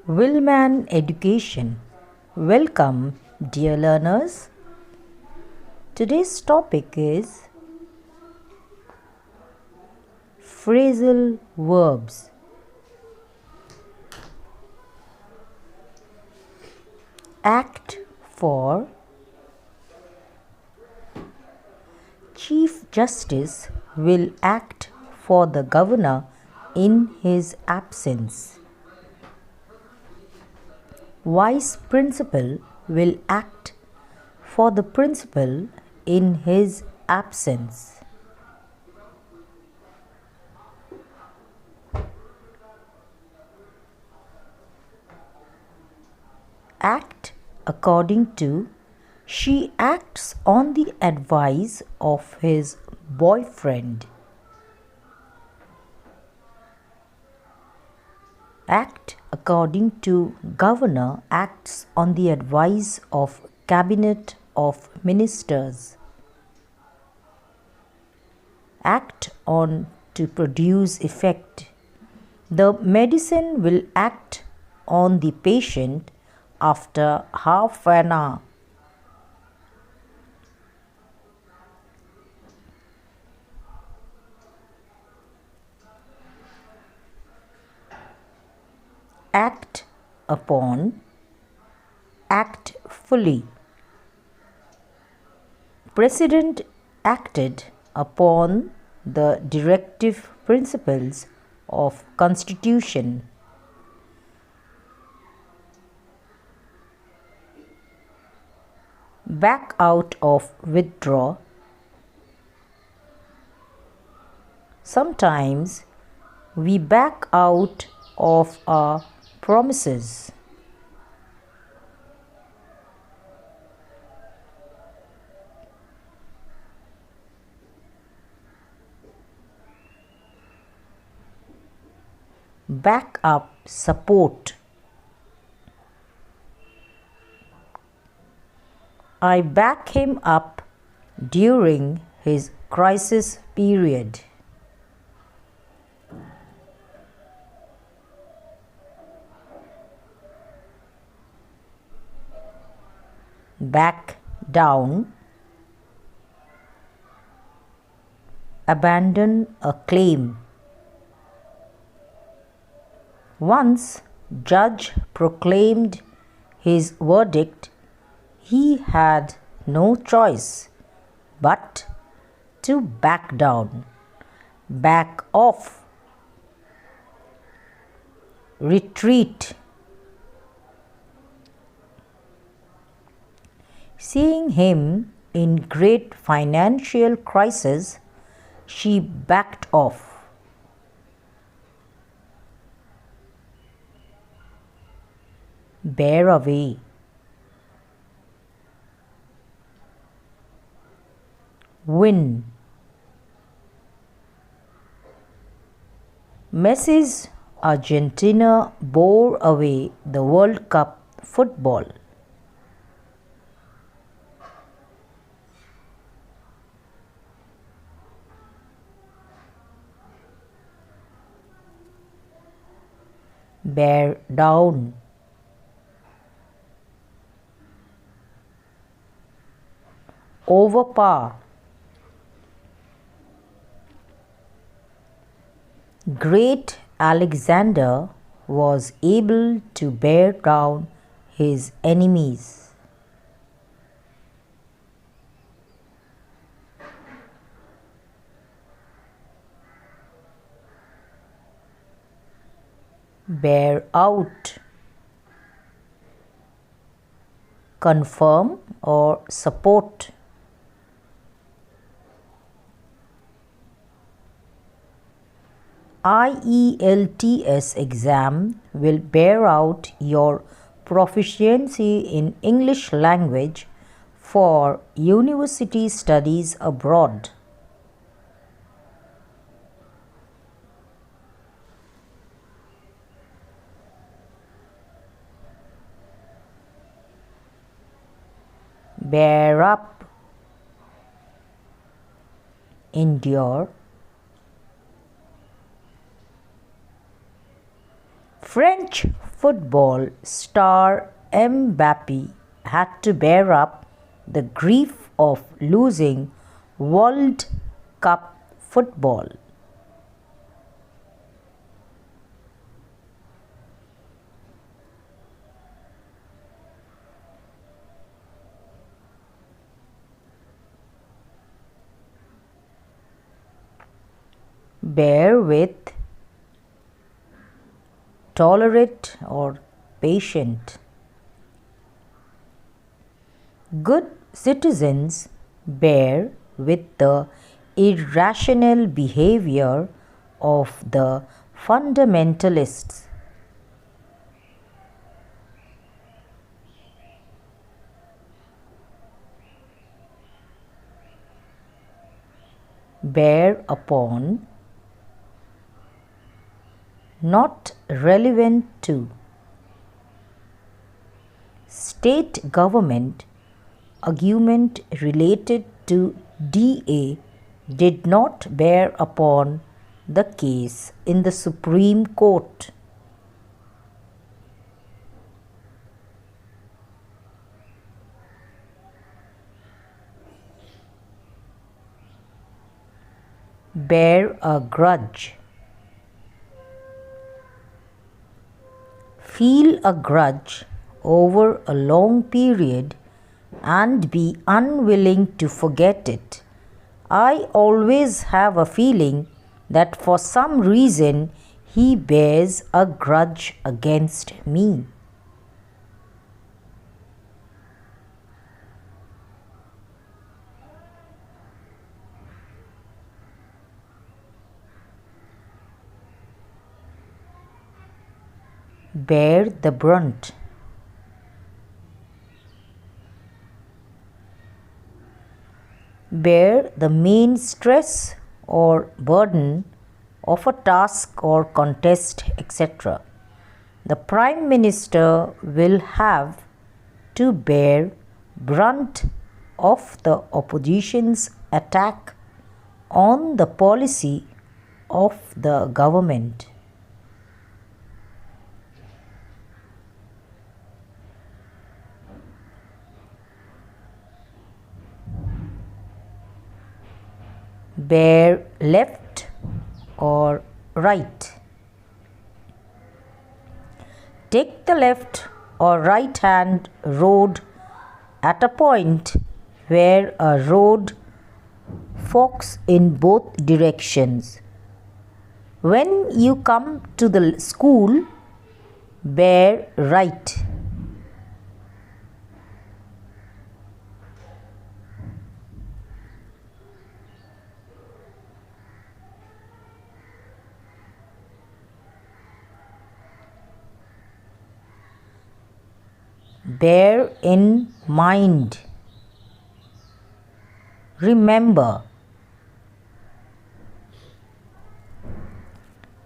Willman Education. Welcome, dear learners. Today's topic is phrasal verbs. Act for Chief Justice will act for the Governor in his absence. Vice Principal will act for the Principal in his absence. Act according to she acts on the advice of his boyfriend. Act according to Governor acts on the advice of Cabinet of Ministers. Act on to produce effect. The medicine will act on the patient after half an hour. Act upon, act fully. President acted upon the directive principles of Constitution. Back out of, withdraw. Sometimes we back out of our promises. Back up, support. I back him up during his crisis period. Back down, abandon a claim. Once judge proclaimed his verdict, he had no choice but to back down, back off, retreat. Seeing him in great financial crisis, she backed off. Bear away. Win. Messi's Argentina bore away the World Cup football. Bear down. Overpower. Great Alexander was able to bear down his enemies. Bear out. Confirm or support. IELTS exam will bear out your proficiency in English language for university studies abroad. Bear up. Endure. French football star Mbappe had to bear up the grief of losing World Cup football. Bear with, tolerate or patient. Good citizens bear with the irrational behavior of the fundamentalists. Bear upon, not relevant to. State government argument related to DA did not bear upon the case in the Supreme Court. Bear a grudge. Feel a grudge over a long period and be unwilling to forget it. I always have a feeling that for some reason he bears a grudge against me. Bear the brunt. Bear the main stress or burden of a task or contest, etc. The Prime Minister will have to bear brunt of the opposition's attack on the policy of the government. Bear left or right. Take the left or right hand road at a point where a road forks in both directions. When you come to the school, bear right. Bear in mind. Remember.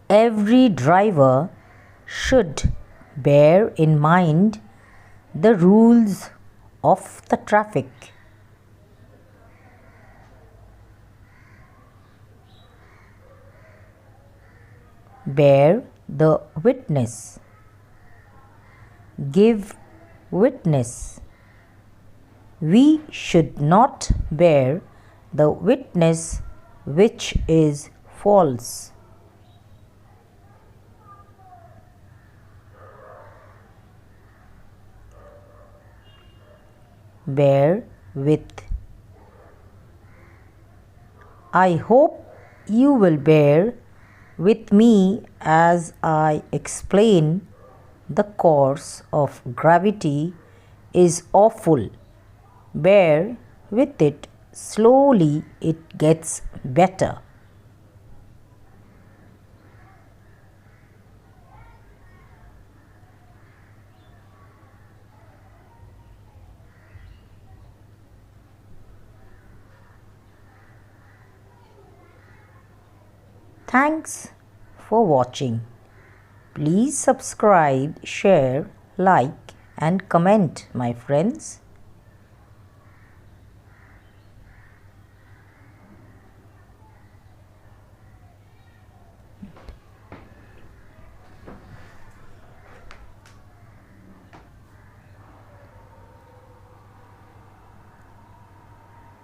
Every driver should bear in mind the rules of the traffic. Bear the witness. Give witness. We should not bear the witness which is false. Bear with. I hope you will bear with me as I explain the course of gravity is awful. Bear with it. Slowly it gets better. Thanks for watching. Please subscribe, share, like and comment, my friends.